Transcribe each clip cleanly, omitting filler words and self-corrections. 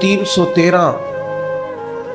313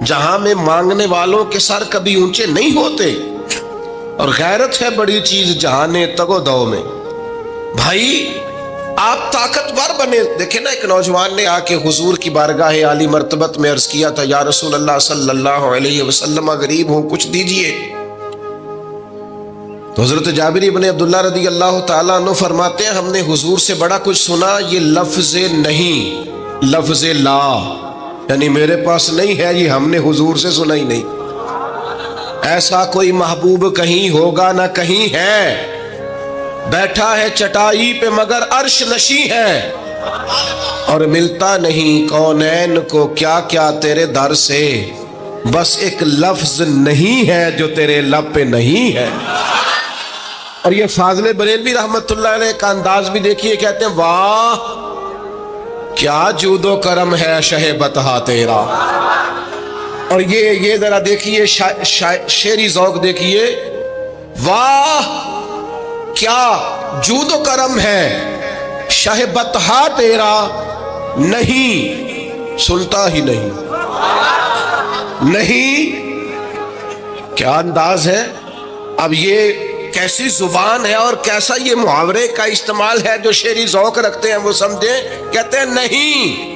جہاں میں مانگنے والوں کے سر کبھی اونچے نہیں ہوتے، اور غیرت ہے بڑی چیز جہان تگ و دو میں۔ بھائی آپ طاقتور بنے۔ دیکھیں نا، ایک نوجوان نے آ کے حضور کی بارگاہ عالی مرتبت میں عرض کیا تھا، یا رسول اللہ صلی اللہ علیہ وسلم غریب ہوں، کچھ دیجئے۔ تو حضرت جابر بن عبداللہ رضی اللہ تعالیٰ عنہ فرماتے ہیں، ہم نے حضور سے بڑا کچھ سنا، یہ لفظ نہیں، لفظ لا، یعنی میرے پاس نہیں ہے، یہ ہم نے حضور سے سنا ہی نہیں۔ ایسا کوئی محبوب کہیں ہوگا نہ کہیں ہے، بیٹھا ہے چٹائی پہ مگر عرش نشیں ہے، اور ملتا نہیں کونین کو کیا کیا تیرے در سے، بس ایک لفظ نہیں ہے جو تیرے لب پہ نہیں ہے۔ اور یہ فاضل بریلوی رحمت اللہ علیہ کا انداز بھی دیکھیے، کہتے ہیں واہ کیا جود و کرم ہے شہ بطحا تیرا۔ اور یہ ذرا دیکھیے شعری ذوق دیکھیے، واہ کیا جود و کرم ہے شہ بطحا تیرا، نہیں سنتا ہی نہیں، نہیں، کیا انداز ہے۔ اب یہ کیسی زبان ہے اور کیسا یہ محاورے کا استعمال ہے، جو شعری ذوق رکھتے ہیں وہ سمجھیں۔ کہتے ہیں نہیں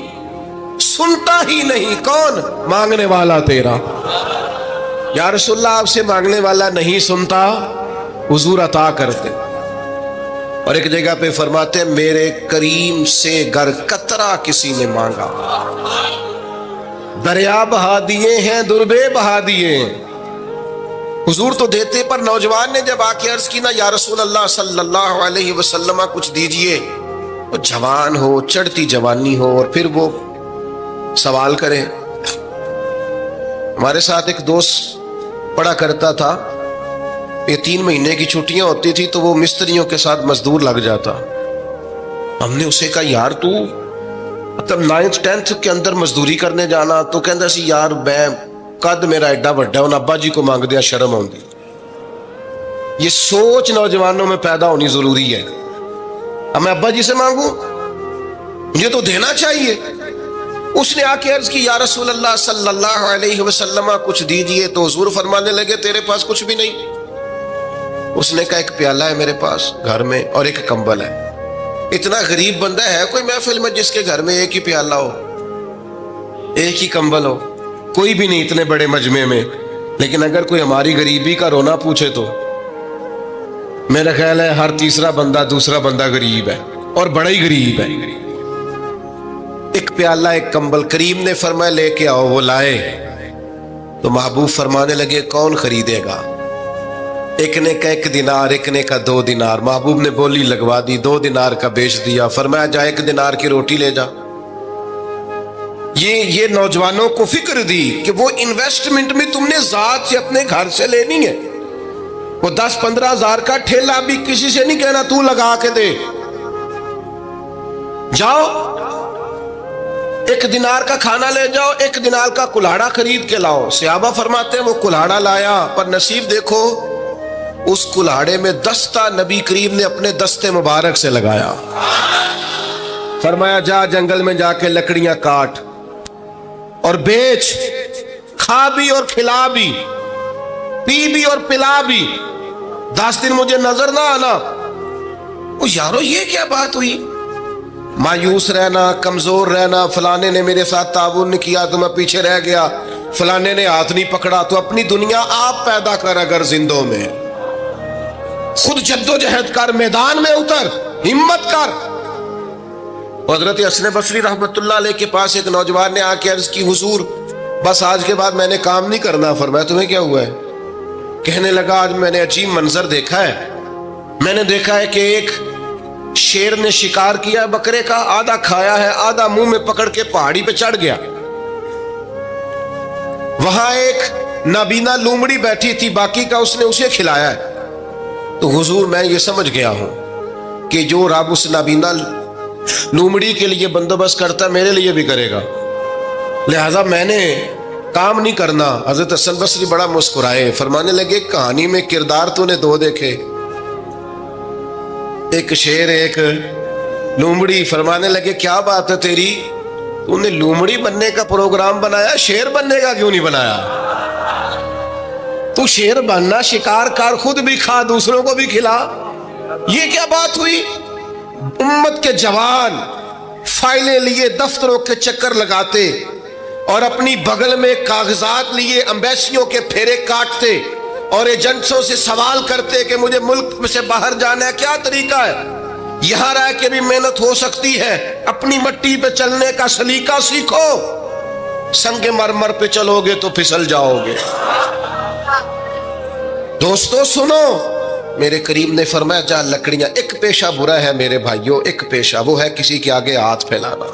سنتا ہی نہیں، کون؟ مانگنے والا تیرا۔ یا رسول اللہ آپ سے مانگنے والا نہیں سنتا، حضور عطا کرتے۔ اور ایک جگہ پہ فرماتے ہیں، میرے کریم سے گر قطرہ کسی نے مانگا، دریا بہا دیے ہیں دربے بہا دیے ہیں۔ حضور تو دیتے، پر نوجوان نے جب آ کے عرض کی نا، یا رسول اللہ صلی اللہ علیہ وسلم کچھ دیجئے، وہ جوان ہو، چڑھتی جوانی ہو، اور پھر وہ سوال کرے۔ ہمارے ساتھ ایک دوست پڑھا کرتا تھا، یہ 3 مہینے کی چھٹیاں ہوتی تھی تو وہ مستریوں کے ساتھ مزدور لگ جاتا۔ ہم نے اسے کہا، یار تو مطلب 9th 10th کے اندر مزدوری کرنے جانا؟ تو کہندا سی، یار میں قد میرا ایڈا بڑا ہے، ابا جی کو مانگ دیا شرم آؤندی۔ یہ سوچ نوجوانوں میں پیدا ہونی ضروری ہے۔ اب میں ابا جی سے مانگوں؟ مجھے تو دینا چاہیے۔ اس نے آ کے عرض کی، یا رسول اللہ صلی اللہ علیہ وسلم کچھ دیجئے، تو حضور فرمانے لگے، تیرے پاس کچھ بھی نہیں؟ اس نے کہا، ایک پیالہ ہے میرے پاس گھر میں اور ایک کمبل ہے۔ اتنا غریب بندہ ہے کوئی محفل میں جس کے گھر میں ایک ہی پیالہ ہو، ایک ہی کمبل ہو؟ کوئی بھی نہیں اتنے بڑے مجمع میں۔ لیکن اگر کوئی ہماری غریبی کا رونا پوچھے تو میرا خیال ہے ہر تیسرا بندہ دوسرا بندہ غریب ہے، اور بڑا ہی غریب ہے۔ ایک پیالہ ایک کمبل، کریم نے فرمایا لے کے آؤ، وہ لائے تو محبوب فرمانے لگے، کون خریدے گا؟ ایک نے کہا 1 دینار، ایک نے کہا 2 دینار۔ محبوب نے بولی لگوا دی، 2 دینار کا بیچ دیا، فرمایا جا 1 دینار کی روٹی لے جا۔ یہ نوجوانوں کو فکر دی کہ وہ انویسٹمنٹ میں تم نے ذات سے اپنے گھر سے لینی ہے۔ وہ 10-15 ہزار کا ٹھیلا بھی کسی سے نہیں کہنا تو لگا کے دے، جاؤ 1 دینار کا کھانا لے جاؤ، 1 دینار کا کلاڑا خرید کے لاؤ۔ صحابہ فرماتے ہیں وہ کلاڑا لایا، پر نصیب دیکھو اس کلاڑے میں دستہ نبی کریم نے اپنے دستے مبارک سے لگایا۔ فرمایا جا جنگل میں جا کے لکڑیاں کاٹ اور بیچ، کھا بھی اور کھلا بھی، پی بھی اور پلا بھی، 10 دن مجھے نظر نہ آنا۔ او یارو یہ کیا بات ہوئی؟ مایوس رہنا، کمزور رہنا، فلانے نے میرے ساتھ تعاون نہیں کیا تو میں پیچھے رہ گیا، فلانے نے ہاتھ نہیں پکڑا۔ تو اپنی دنیا آپ پیدا کر، اگر زندوں میں خود جد و جہد کر، میدان میں اتر، ہمت کر۔ حضرت حسن بصری رحمت اللہ علیہ کے پاس ایک نوجوان نے آ کے عرض کی، حضور بس آج کے بعد میں نے کام نہیں کرنا۔ فرمایا تمہیں کیا ہوا ہے؟ کہنے لگا، آج میں نے عجیب منظر دیکھا ہے، میں نے دیکھا ہے کہ ایک شیر نے شکار کیا بکرے کا، آدھا کھایا ہے، آدھا منہ میں پکڑ کے پہاڑی پہ چڑھ گیا۔ وہاں ایک نابینا لومڑی بیٹھی تھی، باقی کا اس نے اسے کھلایا ہے۔ تو حضور میں یہ سمجھ گیا ہوں کہ جو رب اس نابینا لومڑی کے لیے بندوبست کرتا میرے لیے بھی کرے گا، لہذا میں نے کام نہیں کرنا۔ حضرت حسن بصری بڑا مسکرائے، فرمانے لگے کہانی میں کردار تو نے 2 دیکھے، ایک شیر ایک لومڑی۔ فرمانے لگے کیا بات ہے تیری؟ تو نے لومڑی بننے کا پروگرام بنایا, شیر بننے کا کیوں نہیں بنایا؟ تو شیر بننا, شکار کر, خود بھی کھا, دوسروں کو بھی کھلا. یہ کیا بات ہوئی؟ امت کے جوان فائلیں لیے دفتروں کے چکر لگاتے اور اپنی بغل میں کاغذات لیے امبیسیوں کے پھیرے کاٹتے اور ایجنٹوں سے سوال کرتے کہ مجھے ملک سے باہر جانا ہے, کیا طریقہ ہے؟ یہاں رہ کے بھی محنت ہو سکتی ہے, اپنی مٹی پہ چلنے کا سلیقہ سیکھو. سنگ مرمر پہ چلو گے تو پھسل جاؤ گے. دوستو سنو, میرے کریم نے فرمایا جا لکڑیاں, ایک پیشہ برا ہے میرے بھائیوں, ایک پیشہ, وہ ہے کسی کے آگے ہاتھ پھیلانا.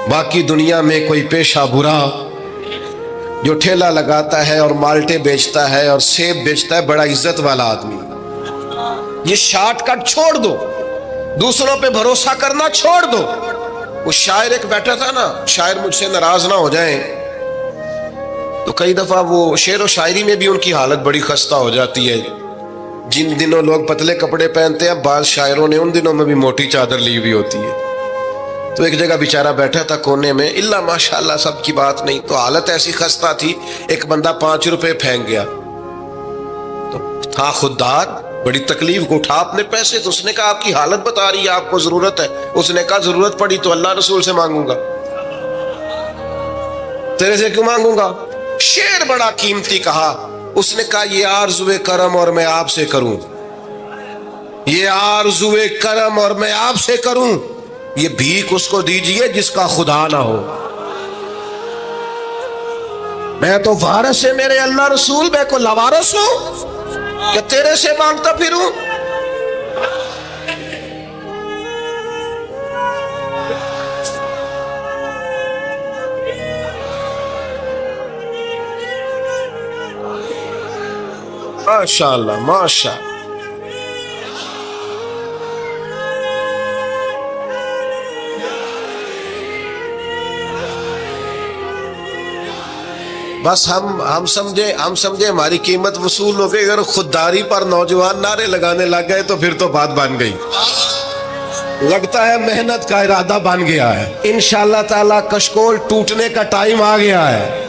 باقی دنیا میں کوئی پیشہ برا جو ٹھیلا لگاتا ہے اور مالٹے بیچتا ہے اور سیب بیچتا ہے, بڑا عزت والا آدمی. یہ شارٹ کٹ چھوڑ دو, دوسروں پہ بھروسہ کرنا چھوڑ دو. وہ شاعر ایک بیٹھا تھا نا, شاعر مجھ سے ناراض نہ ہو جائیں, تو کئی دفعہ وہ شعر و شاعری میں بھی ان کی حالت بڑی خستہ ہو جاتی ہے. جن دنوں لوگ پتلے کپڑے پہنتے ہیں, بعض شاعروں نے ان دنوں میں بھی موٹی چادر لی ہوئی ہوتی ہے. تو ایک جگہ بیچارہ بیٹھا تھا کونے میں, اللہ ماشاءاللہ سب کی بات نہیں, تو حالت ایسی خستہ تھی. ایک بندہ 5 روپے پھینک گیا, تو تھا خوددار, بڑی تکلیف کو اٹھا اپنے پیسے. تو اس نے کہا آپ کی حالت بتا رہی ہے, آپ کو ضرورت ہے. اس نے کہا ضرورت پڑی تو اللہ رسول سے مانگوں گا, تیرے سے کیوں مانگوں گا؟ شعر بڑا قیمتی کہا. اس نے کہا یہ آرزوئے کرم اور میں آپ سے کروں, یہ آرزوئے کرم اور میں آپ سے کروں, یہ بھیک اس کو دیجئے جس کا خدا نہ ہو. میں تو وارث ہے میرے اللہ رسول, میں کو لوارث ہوں کہ تیرے سے مانگتا پھروں؟ ماشاءاللہ ماشاءاللہ. بس ہم سمجھے ہماری قیمت وصول ہو گئی. اگر خودداری پر نوجوان نعرے لگانے لگ گئے تو پھر تو بات بن گئی. لگتا ہے محنت کا ارادہ بن گیا ہے. انشاءاللہ تعالی کشکول ٹوٹنے کا ٹائم آ گیا ہے.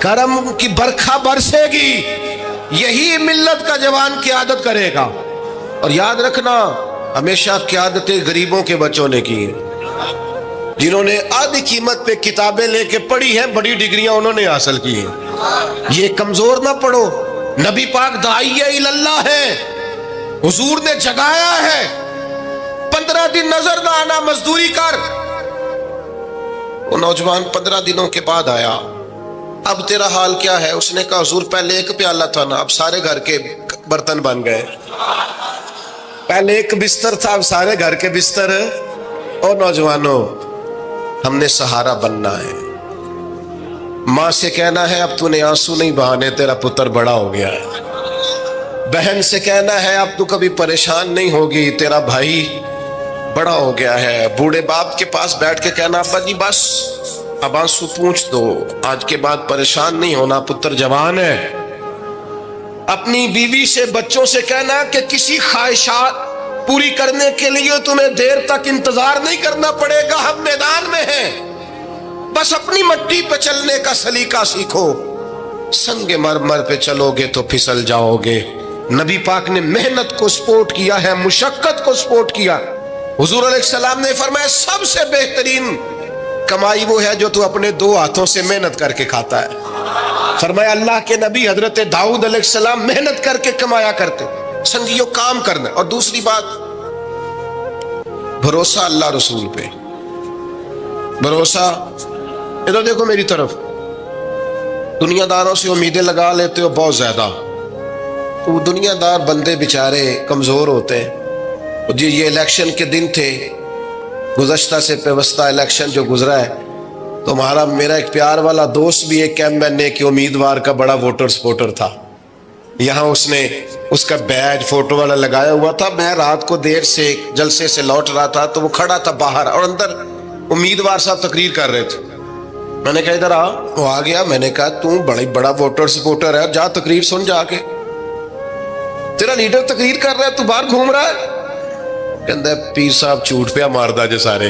کرم کی برکھا برسے گی, یہی ملت کا جوان قیادت کرے گا. اور یاد رکھنا, ہمیشہ قیادتیں غریبوں کے بچوں نے کی ہیں, جنہوں نے آدھی قیمت پہ کتابیں لے کے پڑھی ہیں, بڑی ڈگریاں انہوں نے حاصل کی ہیں. یہ کمزور نہ پڑھو. نبی پاک داعیہ اللہ ہے, حضور نے جگایا ہے. 15 دن نظر نہ آنا, مزدوری کر. وہ نوجوان 15 دنوں کے بعد آیا. اب تیرا حال کیا ہے؟ اس نے کہا حضور پہلے ایک پیالہ تھا نا, اب سارے گھر کے برتن بن گئے. پہلے ایک بستر تھا, اب سارے گھر کے بستر. اور نوجوانوں, ہم نے سہارا بننا ہے. ماں سے کہنا ہے اب تو نے آنسو نہیں بہانے, تیرا پتر بڑا ہو گیا ہے. بہن سے کہنا ہے اب تو کبھی پریشان نہیں ہوگی, تیرا بھائی بڑا ہو گیا ہے. بوڑھے باپ کے پاس بیٹھ کے کہنا ابا جی بس اب آنسو پوچھ دو, آج کے بعد پریشان نہیں ہونا, پتر جوان ہے. اپنی بیوی سے, بچوں سے کہنا کہ کسی خواہشات پوری کرنے کے لیے تمہیں دیر تک انتظار نہیں کرنا پڑے گا, ہم میدان میں ہیں. بس اپنی مٹی پہ چلنے کا سلیقہ سیکھو. سنگ مرمر پہ چلو گے تو پھسل جاؤ گے. نبی پاک نے محنت کو سپورٹ کیا ہے, مشقت کو سپورٹ کیا. حضور علیہ السلام نے فرمایا سب سے بہترین کمائی وہ ہے جو تو اپنے 2 ہاتھوں سے محنت کر کے کھاتا ہے. فرمایا اللہ کے نبی حضرت داؤد علیہ السلام محنت کر کے کمایا کرتے. سنگیوں کام کرنا. اور دوسری بات, بھروسہ اللہ رسول پہ. بھروسہ, ادھر دیکھو میری طرف, دنیا داروں سے امیدیں لگا لیتے ہو بہت زیادہ. تو دنیا دار بندے بیچارے کمزور ہوتے ہیں. جی یہ الیکشن کے دن تھے, گزشتہ سے پیوستہ الیکشن جو گزرا ہے, تمہارا میرا ایک پیار والا دوست بھی ایک ایم این اے کے امیدوار کا بڑا ووٹر سپورٹر تھا. یہاں اس نے اس کا بیج فوٹو والا لگایا ہوا تھا. میں رات کو دیر سے جلسے سے لوٹ رہا تھا تو وہ کھڑا تھا باہر, اور اندر امیدوار صاحب تقریر کر رہے تھے. میں نے کہا ادھر آ. وہ آ گیا. میں نے کہا تو بڑا ووٹر سپورٹر ہے, جا تقریر سن جا کے, تیرا لیڈر تقریر کر رہا ہے, تو باہر گھوم رہا ہے. کہندا پیر صاحب جھوٹ پیا ماردا جے سارے.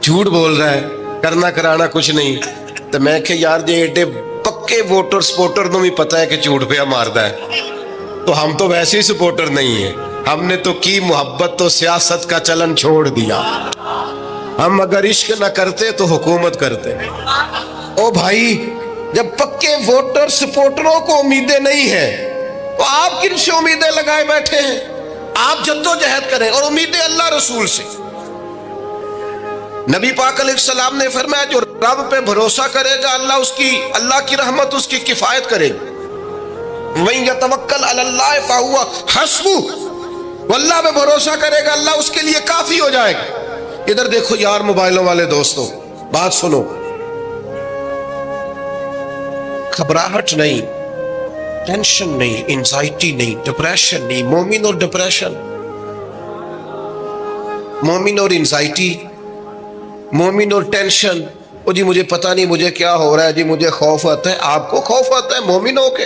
جھوٹ بول رہا ہے, کرنا کرانا کچھ نہیں. تو میں کہ یار جی ایڈے پکے ووٹر سپورٹر نو بھی پتا ہے کہ جھوٹ پہ ماردا ہے, تو ہم تو ویسے ہی سپورٹر نہیں ہیں. ہم نے تو کی محبت تو سیاست کا چلن چھوڑ دیا. ہم اگر عشق نہ کرتے تو حکومت کرتے. او بھائی, جب پکے ووٹر سپورٹروں کو امیدیں نہیں ہیں تو آپ کن سے امیدیں لگائے بیٹھے ہیں؟ آپ جدوجہد کریں اور امیدیں اللہ رسول سے. نبی پاک علیہ السلام نے فرمایا جو رب پہ بھروسہ کرے گا اللہ کی رحمت اس کی کفایت کرے گی. وَإِن يَتَوَكَّلْ عَلَى اللَّهِ فَهُوَ حَسْبُهُ, وہ اللہ پہ بھروسہ کرے گا اللہ اس کے لیے کافی ہو جائے گا. ادھر دیکھو یار موبائلوں والے دوستو, بات سنو. گھبراہٹ نہیں, ٹینشن نہیں, انزائٹی نہیں, ڈپریشن نہیں. مومن اور ڈپریشن, مومن اور انزائٹی, مومن اور ٹینشن. او جی مجھے پتہ نہیں مجھے کیا ہو رہا ہے, جی مجھے خوف آتا ہے. آپ کو خوف آتا ہے مومن ہو کے؟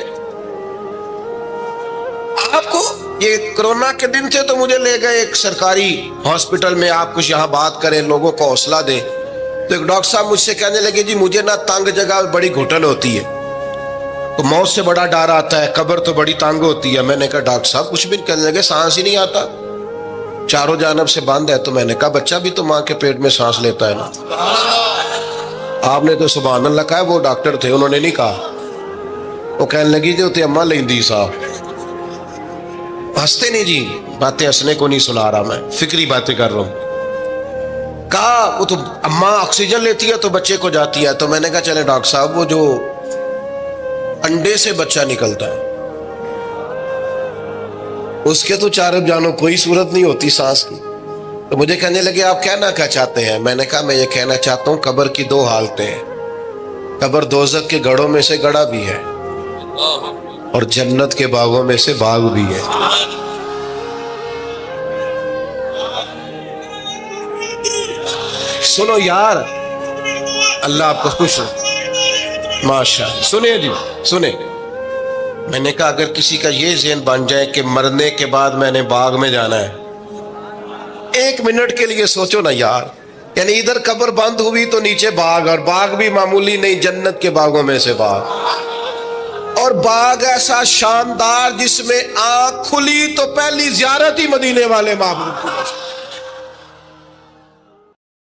آپ کو یہ کرونا کے دن تھے تو مجھے لے گئے ایک سرکاری ہاسپٹل میں, آپ کچھ یہاں بات کریں, لوگوں کو حوصلہ دیں. تو ایک ڈاکٹر صاحب مجھ سے کہنے لگے جی مجھے نہ تنگ جگہ بڑی گھٹن ہوتی ہے, تو موت سے بڑا ڈر آتا ہے, قبر تو بڑی تنگ ہوتی ہے. میں نے کہا ڈاکٹر صاحب کچھ بھی. کہنے لگے سانس ہی نہیں آتا, چاروں جانب سے بند ہے. تو میں نے کہا بچہ بھی تو ماں کے پیٹ میں سانس لیتا ہے نا. آپ نے تو سبحان اللہ کہا. وہ ڈاکٹر تھے, انہوں نے نہیں کہا. وہ کہنے لگی جو تے اماں لیندی صاحب. ہنستے نہیں جی, باتیں ہنسنے کو نہیں سنا رہا, میں فکری باتیں کر رہا ہوں. کہا وہ تو اماں آکسیجن لیتی ہے تو بچے کو جاتی ہے. تو میں نے کہا چلے ڈاکٹر صاحب وہ جو انڈے سے بچہ نکلتا ہے اس کے تو چاروں جانوں کوئی صورت نہیں ہوتی سانس کی. تو مجھے کہنے لگے آپ کہنا کیا چاہتے ہیں؟ میں نے کہا میں یہ کہنا چاہتا ہوں قبر کی دو حالتیں ہیں. قبر دوزخ کے گڑھوں میں سے گڑھا بھی ہے اور جنت کے باغوں میں سے باغ بھی ہے. سنو یار, اللہ آپ کو خوش ہو. ماشاء اللہ. سنیں جی سنیں. میں نے کہا اگر کسی کا یہ ذہن بن جائے کہ مرنے کے بعد میں نے باغ میں جانا ہے, ایک منٹ کے لیے سوچو نا یار. یعنی ادھر قبر بند ہوئی تو نیچے باغ, اور باغ بھی معمولی نہیں, جنت کے باغوں میں سے باغ. اور باغ ایسا شاندار جس میں آنکھ کھلی تو پہلی زیارت ہی مدینے والے معبود کی.